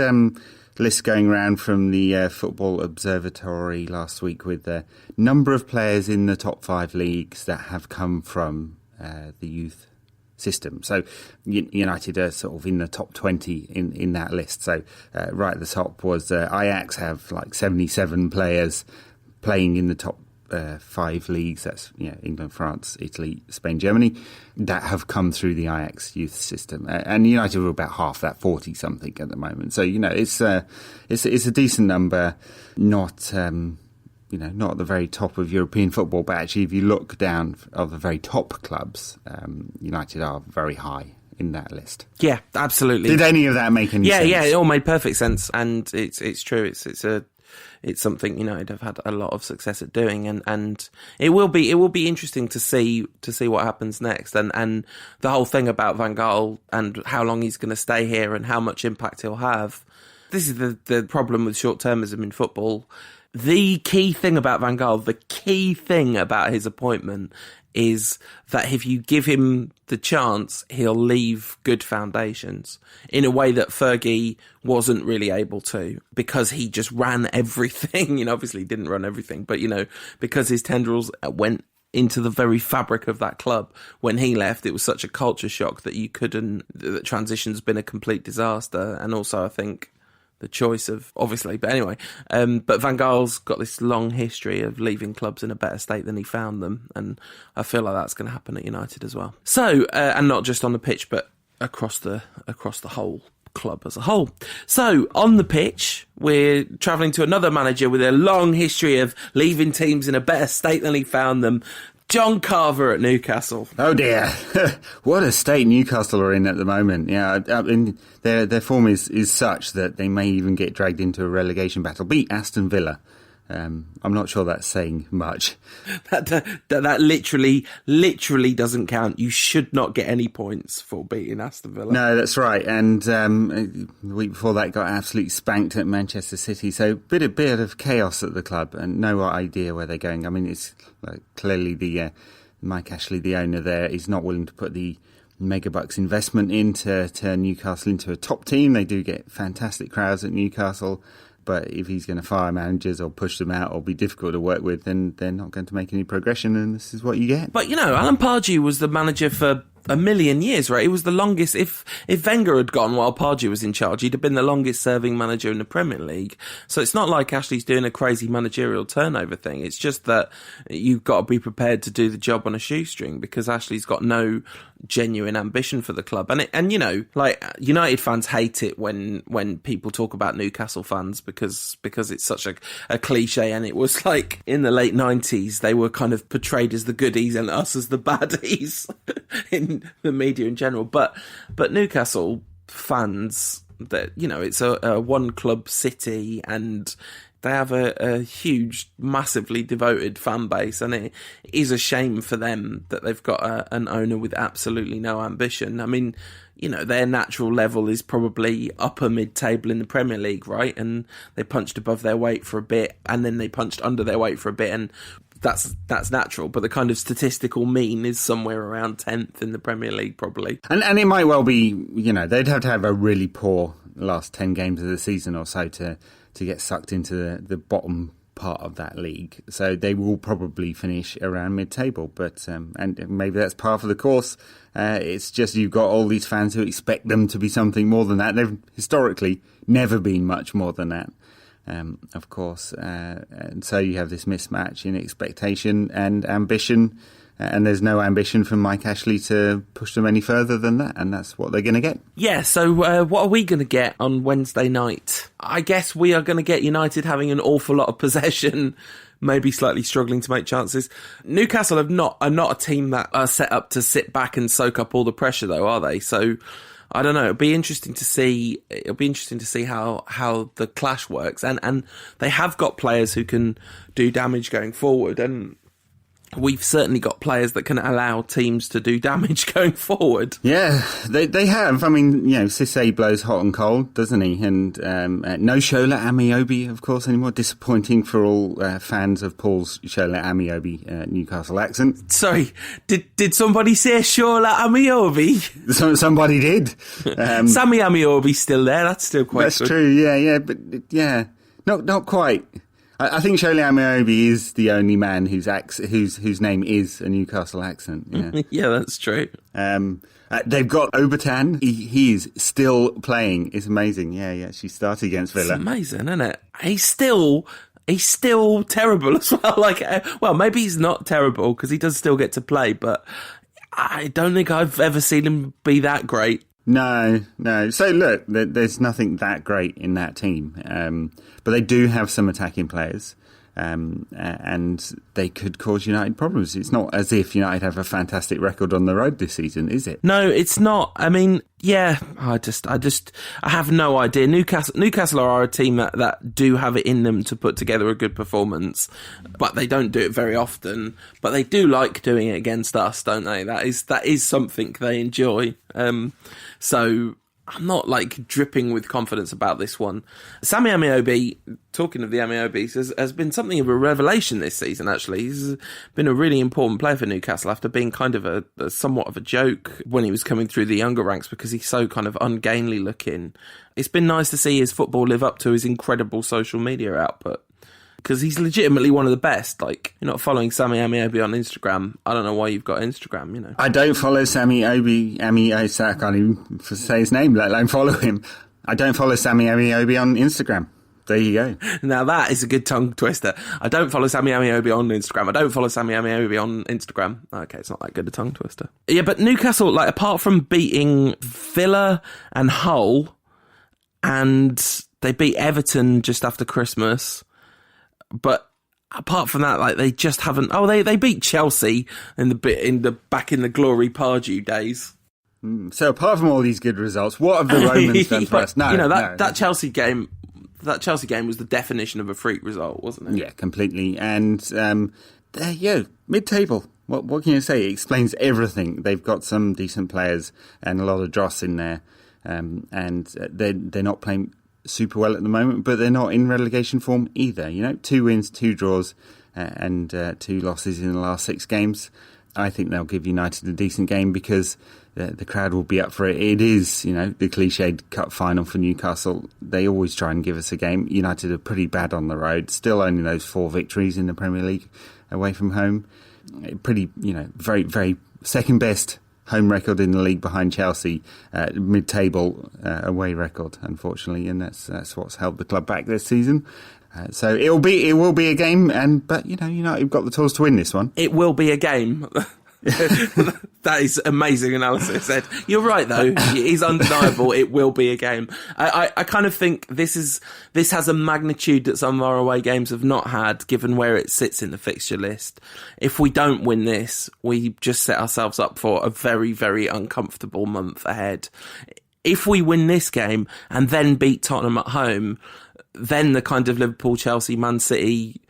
list going around from the Football Observatory last week with the number of players in the top 5 leagues that have come from the youth system. So United are sort of in the top 20 in that list. So right at the top was Ajax, have like 77 players playing in the top 5 leagues. That's England, France, Italy, Spain, Germany, that have come through the Ajax youth system, and United are about half that, 40 something at the moment. So it's a decent number, not not at the very top of European football, but actually if you look down of the very top clubs, United are very high in that list. Yeah, absolutely. Did any of that make any sense? Yeah, it all made perfect sense, and it's true. It's something United have had a lot of success at doing, and it will be interesting to see what happens next, and the whole thing about Van Gaal and how long he's going to stay here and how much impact he'll have. This is the problem with short-termism in football. The key thing about Van Gaal, the key thing about his appointment is that if you give him the chance, he'll leave good foundations in a way that Fergie wasn't really able to, because he just ran everything. Obviously he didn't run everything, but, because his tendrils went into the very fabric of that club. When he left, it was such a culture shock that that transition's been a complete disaster. And also, I think, the choice of, obviously, but anyway, but Van Gaal's got this long history of leaving clubs in a better state than he found them, and I feel like that's going to happen at United as well. So, and not just on the pitch, but across the whole club as a whole. So, on the pitch, we're travelling to another manager with a long history of leaving teams in a better state than he found them. John Carver at Newcastle. Oh dear, what a state Newcastle are in at the moment. Yeah, I mean, their form is such that they may even get dragged into a relegation battle. Beat Aston Villa. I'm not sure that's saying much. That literally doesn't count. You should not get any points for beating Aston Villa. No, that's right. And the week before that, got absolutely spanked at Manchester City. So bit of chaos at the club, and no idea where they're going. I mean, it's clearly the Mike Ashley, the owner there, is not willing to put the megabucks investment in to turn Newcastle into a top team. They do get fantastic crowds at Newcastle. But if he's going to fire managers or push them out or be difficult to work with, then they're not going to make any progression, and this is what you get. But, Alan Pardew was the manager for a million years, right? He was the longest. If Wenger had gone while Pardew was in charge, he'd have been the longest serving manager in the Premier League. So it's not like Ashley's doing a crazy managerial turnover thing. It's just that you've got to be prepared to do the job on a shoestring, because Ashley's got no genuine ambition for the club. And United fans hate it when people talk about Newcastle fans, because it's such a cliche, and it was like in the late 90s they were kind of portrayed as the goodies and us as the baddies in the media in general. But Newcastle fans, that it's a one club city, and they have a huge, massively devoted fan base, and it is a shame for them that they've got an owner with absolutely no ambition. I mean, their natural level is probably upper mid-table in the Premier League, right? And they punched above their weight for a bit, and then they punched under their weight for a bit, and that's natural. But the kind of statistical mean is somewhere around 10th in the Premier League, probably. And it might well be, they'd have to have a really poor last 10 games of the season or so to get sucked into the bottom part of that league. So they will probably finish around mid-table, but and maybe that's par for the course. It's just you've got all these fans who expect them to be something more than that. They've historically never been much more than that, of course. And so you have this mismatch in expectation and ambition. And there's no ambition from Mike Ashley to push them any further than that, and that's what they're going to get. Yeah, so what are we going to get on Wednesday night? I guess we are going to get United having an awful lot of possession, maybe slightly struggling to make chances. Newcastle are not a team that are set up to sit back and soak up all the pressure, though, are they? So I don't know. It'll be interesting to see how the clash works, and they have got players who can do damage going forward, and we've certainly got players that can allow teams to do damage going forward. Yeah, they have. I mean, Cisse blows hot and cold, doesn't he? And no Shola Amiobi, of course, anymore. Disappointing for all fans of Paul's Shola Amiobi Newcastle accent. Sorry, did somebody say Shola Amiobi? Somebody did. Sammy Amiobi's still there. That's still quite That's good. true, yeah. But, not quite. I think Shola Amiobi is the only man whose name is a Newcastle accent. Yeah, yeah, that's true. They've got Obertan. He is still playing. It's amazing. Yeah. She started against Villa. It's amazing, isn't it? He's still terrible as well. Maybe he's not terrible because he does still get to play, but I don't think I've ever seen him be that great. No. So look, there's nothing that great in that team, but they do have some attacking players, and they could cause United problems. It's not as if United have a fantastic record on the road this season, is it? No, it's not. I mean, yeah, I have no idea. Newcastle are a team that do have it in them to put together a good performance, but they don't do it very often. But they do like doing it against us, don't they? That is something they enjoy. So I'm not like dripping with confidence about this one. Sammy Amiobi, talking of the Amiobis, has been something of a revelation this season, actually. He's been a really important player for Newcastle after being kind of a somewhat of a joke when he was coming through the younger ranks because he's so kind of ungainly looking. It's been nice to see his football live up to his incredible social media output. Because he's legitimately one of the best. Like, you're not following Sammy Amiobi on Instagram. I don't know why you've got Instagram, you know. I don't follow Sammy Obi. I can't even say his name, let alone follow him. I don't follow Sammy Amiobi on Instagram. There you go. Now that is a good tongue twister. I don't follow Sammy Amiobi on Instagram. I don't follow Sammy Amiobi on Instagram. Okay, it's not that good a tongue twister. Yeah, but Newcastle, like, apart from beating Villa and Hull, and they beat Everton just after Christmas... But apart from that, like, they just haven't. Oh, they beat Chelsea in the back in the glory Pardew days. So apart from all these good results, what have the Romans done for us? No, that Chelsea game. That Chelsea game was the definition of a freak result, wasn't it? Yeah, completely. And there you go, mid-table. What can you say? It explains everything. They've got some decent players and a lot of dross in there, and they're not playing super well at the moment, but they're not in relegation form either. 2 wins, 2 draws, and 2 losses in the last 6 games. I think they'll give United a decent game because the crowd will be up for it. It is, the cliched cup final for Newcastle. They always try and give us a game. United are pretty bad on the road. Still only those 4 victories in the Premier League away from home. Pretty, very, very second best home record in the league behind Chelsea, mid-table away record, unfortunately, and that's what's held the club back this season. So it will be a game, but United got the tools to win this one. It will be a game. That is amazing analysis, Ed. You're right, though. It is undeniable. It will be a game. I kind of think this has a magnitude that some of our away games have not had, given where it sits in the fixture list. If we don't win this, we just set ourselves up for a very, very uncomfortable month ahead. If we win this game and then beat Tottenham at home, then the kind of Liverpool, Chelsea, Man City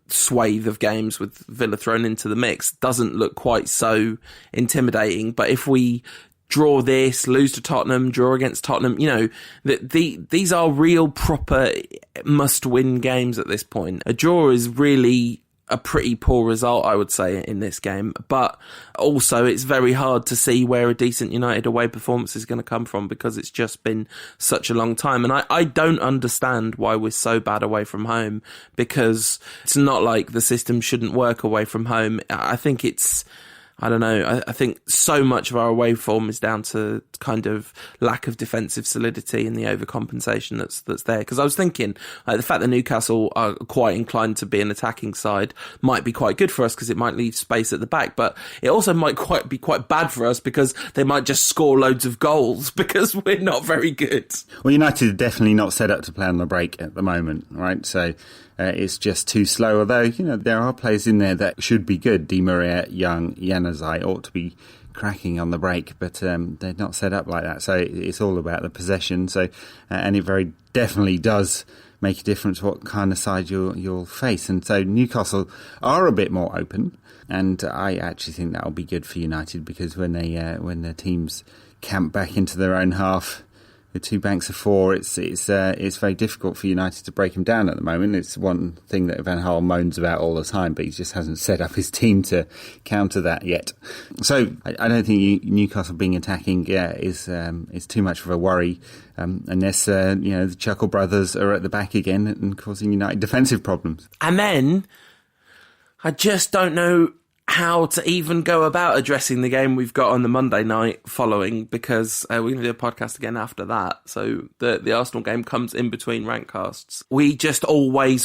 swathe of games with Villa thrown into the mix doesn't look quite so intimidating. But if we draw this, lose to Tottenham, draw against Tottenham, these are real proper must-win games at this point. A draw is really a pretty poor result, I would say, in this game. But also, it's very hard to see where a decent United away performance is going to come from because it's just been such a long time. And I don't understand why we're so bad away from home, because it's not like the system shouldn't work away from home. I think I don't know. I think so much of our away form is down to kind of lack of defensive solidity and the overcompensation that's there. Because I was thinking, the fact that Newcastle are quite inclined to be an attacking side might be quite good for us because it might leave space at the back. But it also might be quite bad for us because they might just score loads of goals because we're not very good. Well, United are definitely not set up to play on the break at the moment, right? So it's just too slow, although, there are players in there that should be good. Di Maria, Young, Januzaj ought to be cracking on the break, but they're not set up like that. So it's all about the possession. So and it very definitely does make a difference what kind of side you'll face. And so Newcastle are a bit more open, and I actually think that'll be good for United because when their teams camp back into their own half with 2 banks of 4, it's very difficult for United to break him down at the moment. It's one thing that Van Gaal moans about all the time, but he just hasn't set up his team to counter that yet. So I don't think Newcastle being attacking is too much of a worry, unless the Chuckle brothers are at the back again and causing United defensive problems. And then I just don't know how to even go about addressing the game we've got on the Monday night following, because we're going to do a podcast again after that. So the Arsenal game comes in between rankcasts. We just always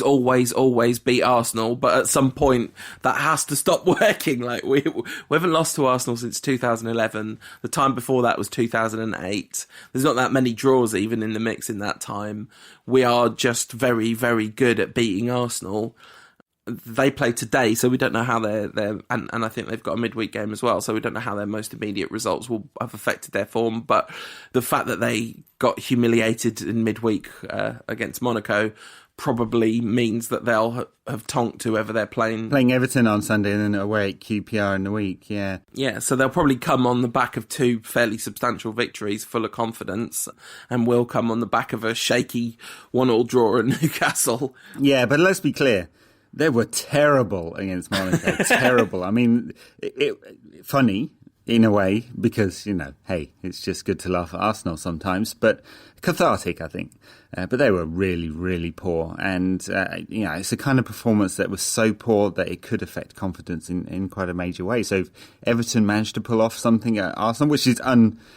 beat Arsenal, but at some point that has to stop working. Like we haven't lost to Arsenal since 2011. The time before that was 2008. There's not that many draws even in the mix in that time. We are just very, very good at beating Arsenal. They play today, so we don't know how they're and I think they've got a midweek game as well, so we don't know how their most immediate results will have affected their form. But the fact that they got humiliated in midweek against Monaco probably means that they'll have tonked whoever they're playing. Playing Everton on Sunday and then away at QPR in the week, yeah. Yeah, so they'll probably come on the back of 2 fairly substantial victories, full of confidence, and will come on the back of a shaky 1-1 draw at Newcastle. Yeah, but let's be clear. They were terrible against Monaco. Terrible. I mean, funny in a way because, hey, it's just good to laugh at Arsenal sometimes, but cathartic, I think. But they were really, really poor. And, it's a kind of performance that was so poor that it could affect confidence in quite a major way. So if Everton managed to pull off something at Arsenal, which is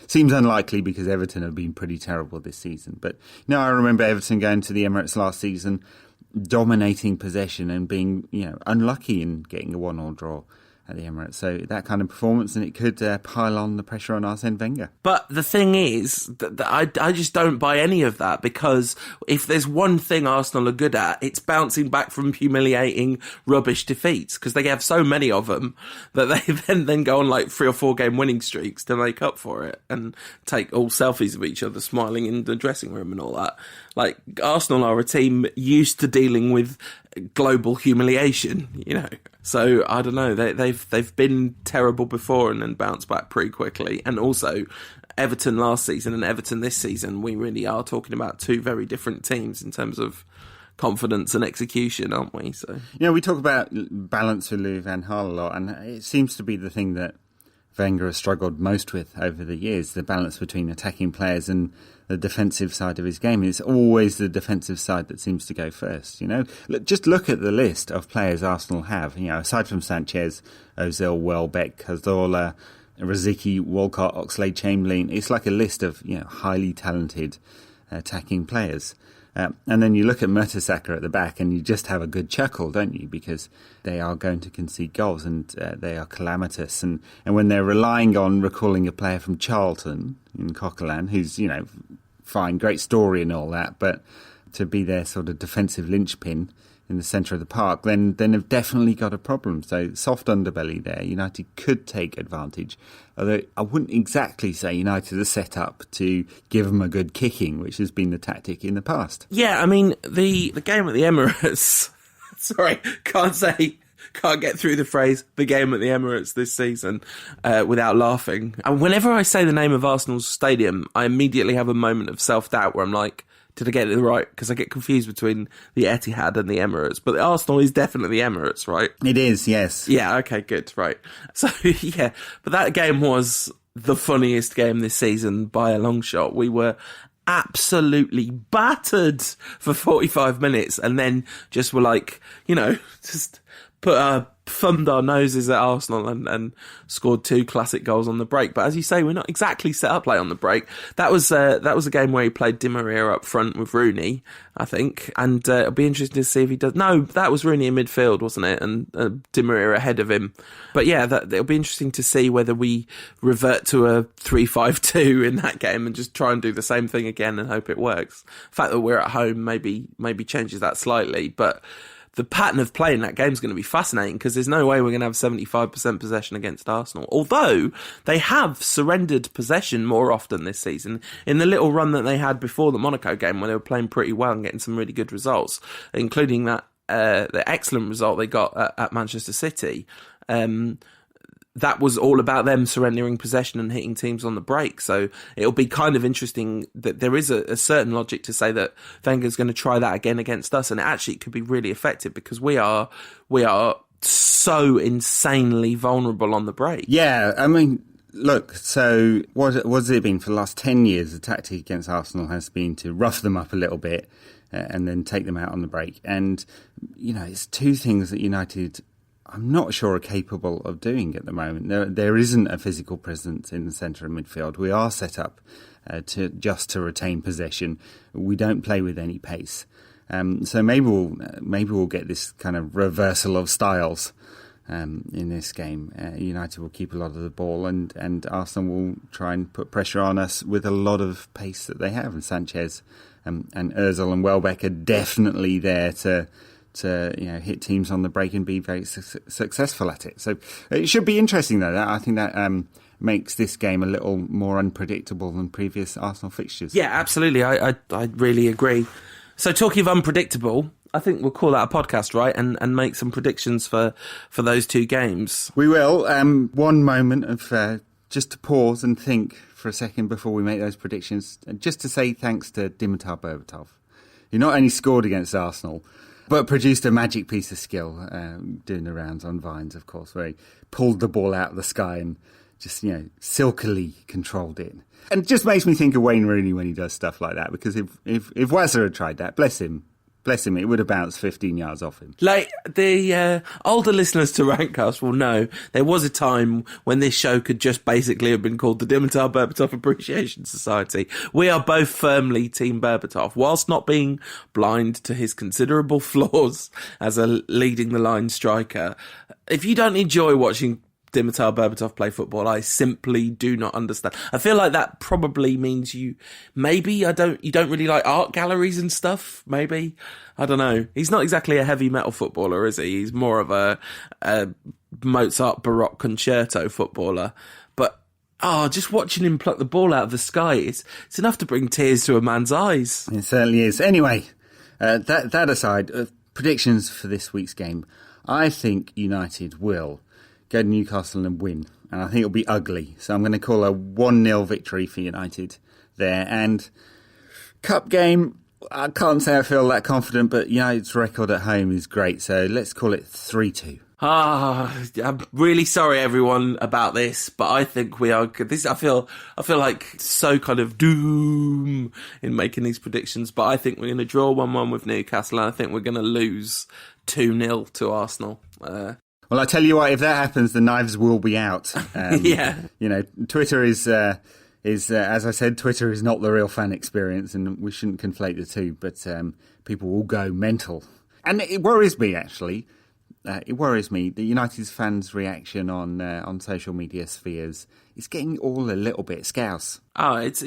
seems unlikely because Everton have been pretty terrible this season. But, I remember Everton going to the Emirates last season, dominating possession and being, unlucky in getting a 1-1 draw at the Emirates. So that kind of performance, and it could pile on the pressure on Arsene Wenger. But the thing is, that I just don't buy any of that, because if there's one thing Arsenal are good at, it's bouncing back from humiliating rubbish defeats, because they have so many of them that they then go on like 3 or 4 game winning streaks to make up for it and take all selfies of each other smiling in the dressing room and all that. Like, Arsenal are a team used to dealing with global humiliation, So I don't know. They've been terrible before and then bounced back pretty quickly. And also, Everton last season and Everton this season, we really are talking about 2 very different teams in terms of confidence and execution, aren't we? So we talk about balance with Louis van Gaal a lot, and it seems to be the thing that Wenger has struggled most with over the years, the balance between attacking players and the defensive side of his game. It's always the defensive side that seems to go first, Just look at the list of players Arsenal have, aside from Sanchez, Ozil, Welbeck, Cazorla, Rosicky, Walcott, Oxlade-Chamberlain. It's like a list of, highly talented attacking players. And then you look at Mertesacker at the back and you just have a good chuckle, don't you? Because they are going to concede goals and they are calamitous. And when they're relying on recalling a player from Charlton in Coquelin, who's, fine, great story and all that, but to be their sort of defensive linchpin in the centre of the park, then they've definitely got a problem. So soft underbelly there. United could take advantage. Although I wouldn't exactly say United are set up to give them a good kicking, which has been the tactic in the past. Yeah, I mean, the game at the Emirates... Sorry, can't get through the phrase, the game at the Emirates this season, without laughing. And whenever I say the name of Arsenal's stadium, I immediately have a moment of self-doubt where I'm like, did I get it right? Because I get confused between the Etihad and the Emirates. But Arsenal is definitely the Emirates, right? It is, yes. Yeah, okay, good, right. So, yeah, but that game was the funniest game this season by a long shot. We were absolutely battered for 45 minutes and then just were like, just thumbed our noses at Arsenal and scored 2 classic goals on the break. But as you say, we're not exactly set up play on the break. That was a game where he played Di Maria up front with Rooney, I think, and it'll be interesting to see if he does. No, that was Rooney in midfield, wasn't it? And Di Maria ahead of him. But yeah, it'll be interesting to see whether we revert to a 3-5-2 in that game and just try and do the same thing again and hope it works. The fact that we're at home maybe changes that slightly, but the pattern of play in that game is going to be fascinating because there's no way we're going to have 75% possession against Arsenal. Although they have surrendered possession more often this season in the little run that they had before the Monaco game where they were playing pretty well and getting some really good results, including that the excellent result they got at Manchester City. That was all about them surrendering possession and hitting teams on the break. So it'll be kind of interesting that there is a certain logic to say that Wenger's going to try that again against us. And it could be really effective because we are so insanely vulnerable on the break. Yeah, I mean, look, so what has it been for the last 10 years? The tactic against Arsenal has been to rough them up a little bit and then take them out on the break. And, it's 2 things that United, I'm not sure, are capable of doing at the moment. There isn't a physical presence in the centre of midfield. We are set up to retain possession. We don't play with any pace. So maybe we'll get this kind of reversal of styles in this game. United will keep a lot of the ball, and Arsenal will try and put pressure on us with a lot of pace that they have. And Sanchez and Ozil and Welbeck are definitely there to hit teams on the break and be very successful at it. So it should be interesting, though. I think that makes this game a little more unpredictable than previous Arsenal fixtures. Yeah, absolutely. I really agree. So talking of unpredictable, I think we'll call that a podcast, right? And make some predictions for those two games. We will. One moment of just to pause and think for a second before we make those predictions. And just to say thanks to Dimitar Berbatov, who not only scored against Arsenal, but produced a magic piece of skill, doing the rounds on Vines, of course, where he pulled the ball out of the sky and just, silkily controlled it. And it just makes me think of Wayne Rooney when he does stuff like that, because if Wazza had tried that, bless him, it would have bounced 15 yards off him. Like, the older listeners to Rantcast will know, there was a time when this show could just basically have been called the Dimitar Berbatov Appreciation Society. We are both firmly Team Berbatov, whilst not being blind to his considerable flaws as a leading-the-line striker. If you don't enjoy watching Dimitar Berbatov play football, I simply do not understand. I feel like that probably means you don't really like art galleries and stuff, maybe. I don't know. He's not exactly a heavy metal footballer, is he? He's more of a Mozart Baroque concerto footballer. But just watching him pluck the ball out of the sky, it's enough to bring tears to a man's eyes. It certainly is. Anyway, that aside, predictions for this week's game. I think United will go to Newcastle and win. And I think it'll be ugly. So I'm going to call a 1-0 victory for United there. And cup game, I can't say I feel that confident, but United's record at home is great. So let's call it 3-2. I'm really sorry, everyone, about this, but I think we are good. I feel like so kind of doom in making these predictions, but I think we're going to draw 1-1 with Newcastle, and I think we're going to lose 2-0 to Arsenal. Well, I tell you what, if that happens, the knives will be out. Yeah. Twitter is, as I said, Twitter is not the real fan experience, and we shouldn't conflate the two, but people will go mental. And it worries me, actually. It worries me that United's fans' reaction on social media spheres is getting all a little bit scouse. Oh, it's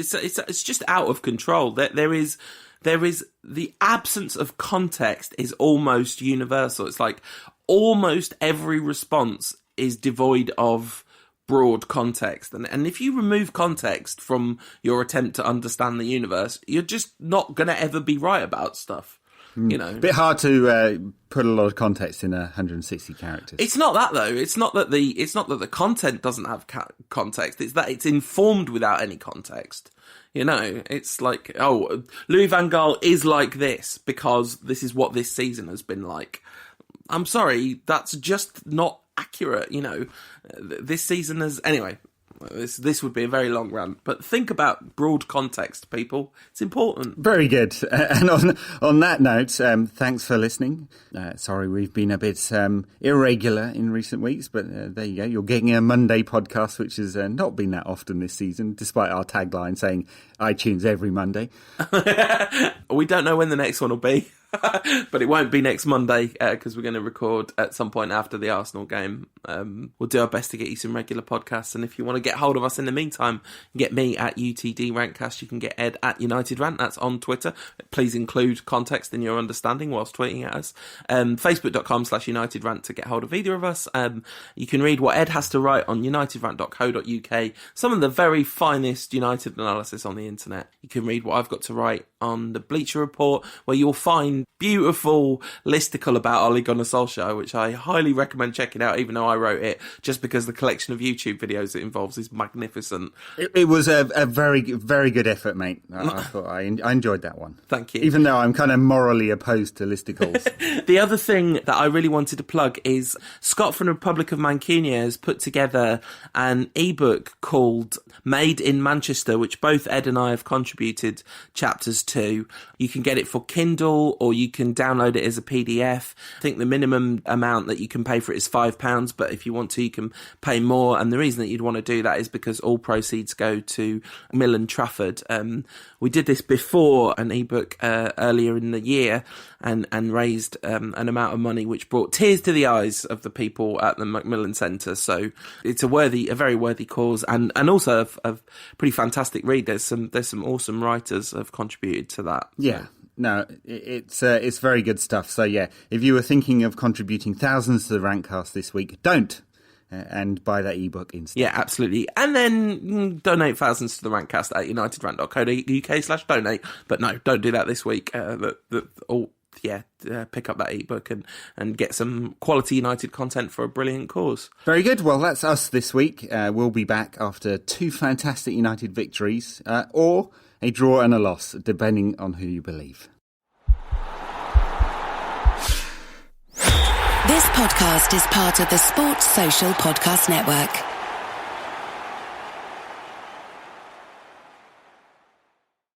just out of control. There is the absence of context is almost universal. It's like almost every response is devoid of broad context. And if you remove context from your attempt to understand the universe, you're just not going to ever be right about stuff. A bit hard to put a lot of context in 160 characters. It's not that though. It's not that the content doesn't have context. It's that it's informed without any context. It's like, Louis van Gaal is like this because this is what this season has been like. I'm sorry, that's just not accurate. This season has anyway. This would be a very long rant, but think about broad context, people. It's important. Very good. And on that note, thanks for listening. Sorry, we've been a bit irregular in recent weeks, but there you go. You're getting a Monday podcast, which has not been that often this season, despite our tagline saying iTunes every Monday. We don't know when the next one will be. But it won't be next Monday because we're going to record at some point after the Arsenal game. We'll do our best to get you some regular podcasts, and if you want to get hold of us in the meantime, you can get me at UTD Rantcast. You can get Ed at United Rant. That's on Twitter. Please include context in your understanding whilst tweeting at us. Facebook.com/United Rant to get hold of either of us. You can read what Ed has to write on unitedrant.co.uk. Some of the very finest United analysis on the internet. You can read what I've got to write on the Bleacher Report, where you'll find beautiful listicle about Ole Gunnar Solskjaer, which I highly recommend checking out, even though I wrote it, just because the collection of YouTube videos it involves is magnificent. It was a very, very good effort, mate. I thought I enjoyed that one. Thank you. Even though I'm kind of morally opposed to listicles. The other thing that I really wanted to plug is Scott from the Republic of Mancunia has put together an ebook called Made in Manchester, which both Ed and I have contributed chapters to. You can get it for Kindle or you can download it as a PDF. I think the minimum amount that you can pay for it is £5, but if you want to, you can pay more. And the reason that you'd want to do that is because all proceeds go to Old Trafford. We did this before an ebook earlier in the year and raised an amount of money which brought tears to the eyes of the people at the Macmillan Centre. So it's a very worthy cause, and also a pretty fantastic read. There's some awesome writers have contributed to that. Yeah. No, it's very good stuff. So yeah, if you were thinking of contributing thousands to the Rantcast this week, don't. and buy that ebook instead. Yeah, absolutely. And then donate thousands to the Rantcast at unitedrant.co.uk/donate. But no, don't do that this week. Pick up that ebook and get some quality United content for a brilliant cause. Very good. Well, that's us this week. We'll be back after 2 fantastic United victories, or a draw and a loss, depending on who you believe. This podcast is part of the Sports Social Podcast Network.